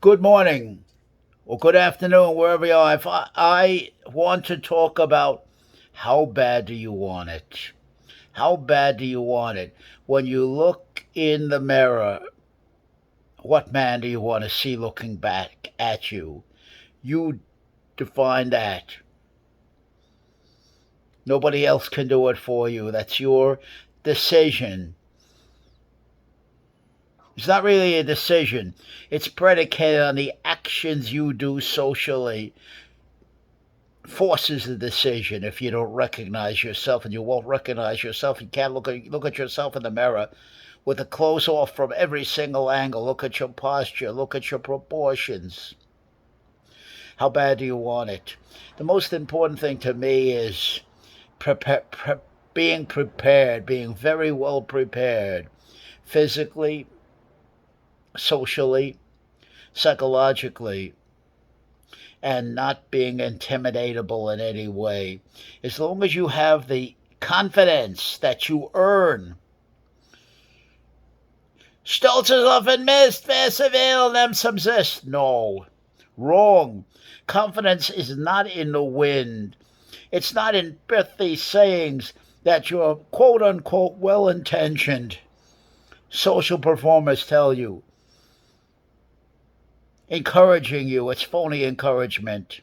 Good morning or good afternoon, wherever you are. If I want to talk about how bad do you want it? How bad do you want it? When you look in the mirror, what man do you want to see looking back at you? You define that. Nobody else can do it for you. That's your decision. It's not really a decision. It's predicated on the actions you do socially. Forces the decision if you don't recognize yourself, and you won't recognize yourself. You can't look at yourself in the mirror with the clothes off from every single angle. Look at your posture, look at your proportions. How bad do you want it? The most important thing to me is being prepared, being very well prepared, physically, socially, psychologically, and not being intimidatable in any way. As long as you have the confidence that you earn. Stolz is often missed, Vassaville, them subsist. No. Wrong. Confidence is not in the wind. It's not in pithy sayings that you're quote unquote well intentioned social performers tell you. Encouraging you, it's phony encouragement.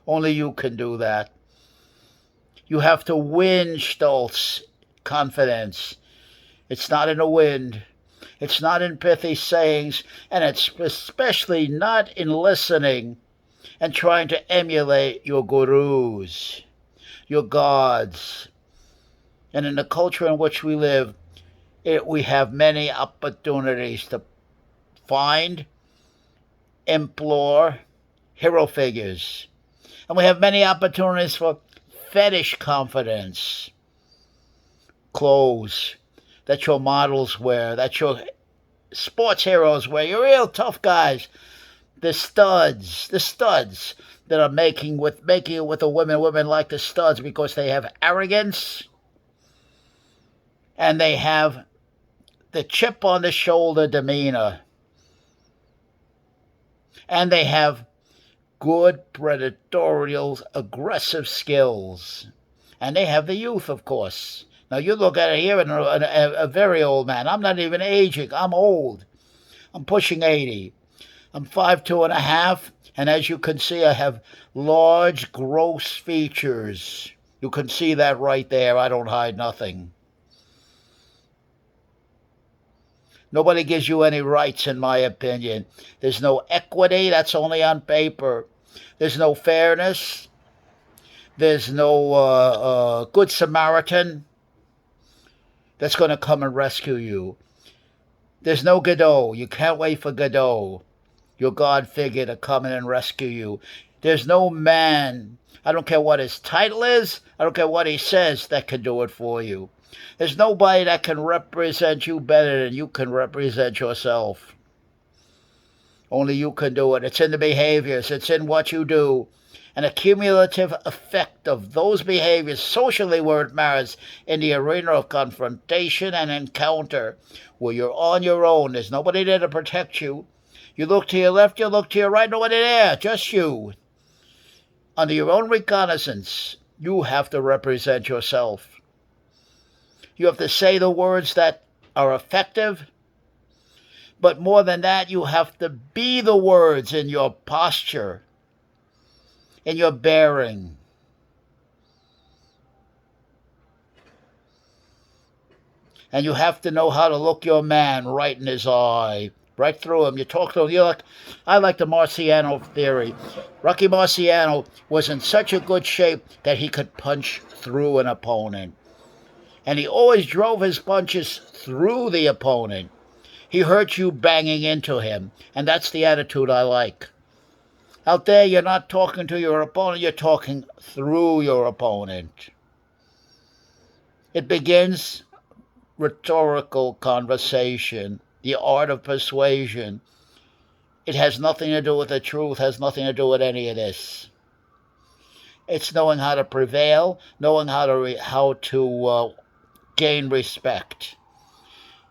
Only you can do that. You have to win, Stolz. Confidence. It's not in the wind. It's not in pithy sayings, and it's especially not in listening and trying to emulate your gurus, your gods. And in the culture in which we live, we have many opportunities to find, implore hero figures. And we have many opportunities for fetish confidence. Clothes that your models wear, that your sports heroes wear, your real tough guys, the studs that are making it with the women. Women like the studs because they have arrogance and they have the chip on the shoulder demeanor. And they have good predatorial aggressive skills. And they have the youth, of course. Now you look at it here, and a very old man. I'm not even aging. I'm old. I'm pushing 80. I'm 5'2" and a half, and as you can see, I have large, gross features. You can see that right there. I don't hide nothing. Nobody gives you any rights, in my opinion. There's no equity. That's only on paper. There's no fairness. There's no good Samaritan that's going to come and rescue you. There's no Godot. You can't wait for Godot, your God figure, to come in and rescue you. There's no man, I don't care what his title is, I don't care what he says, that can do it for you. There's nobody that can represent you better than you can represent yourself. Only you can do it. It's in the behaviors. It's in what you do. An accumulative effect of those behaviors socially where it matters, in the arena of confrontation and encounter, where you're on your own. There's nobody there to protect you. You look to your left, you look to your right, nobody there, just you. Under your own reconnaissance, you have to represent yourself. You have to say the words that are effective. But more than that, you have to be the words in your posture, in your bearing. And you have to know how to look your man right in his eye, right through him. You talk to him. I like the Marciano theory. Rocky Marciano was in such a good shape that he could punch through an opponent. And he always drove his punches through the opponent. He hurt you banging into him, and that's the attitude I like. Out there, you're not talking to your opponent, you're talking through your opponent. It begins rhetorical conversation, the art of persuasion. It has nothing to do with the truth, has nothing to do with any of this. It's knowing how to prevail, knowing how to gain respect.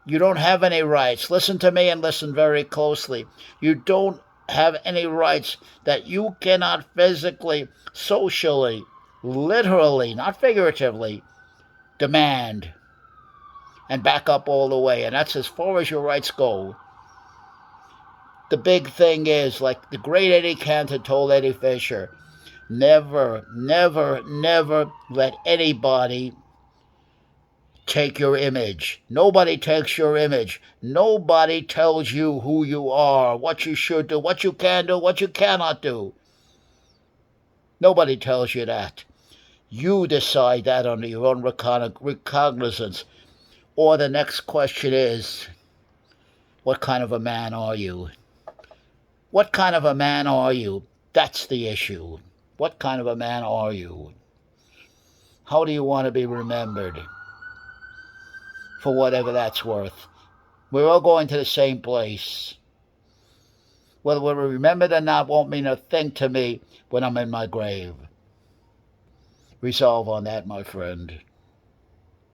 You don't have any rights. Listen to me and listen very closely. You don't have any rights that you cannot physically, socially, literally, not figuratively, demand and back up all the way. And that's as far as your rights go. The big thing is, like the great Eddie Cantor told Eddie Fisher, never, never, never let anybody take your image. Nobody takes your image. Nobody tells you who you are, what you should do, what you can do, what you cannot do. Nobody tells you that. You decide that under your own recognizance. Or the next question is, what kind of a man are you? What kind of a man are you? That's the issue. What kind of a man are you? How do you want to be remembered? For whatever that's worth. We're all going to the same place. Whether we're remembered or not won't mean a thing to me when I'm in my grave. Resolve on that, my friend.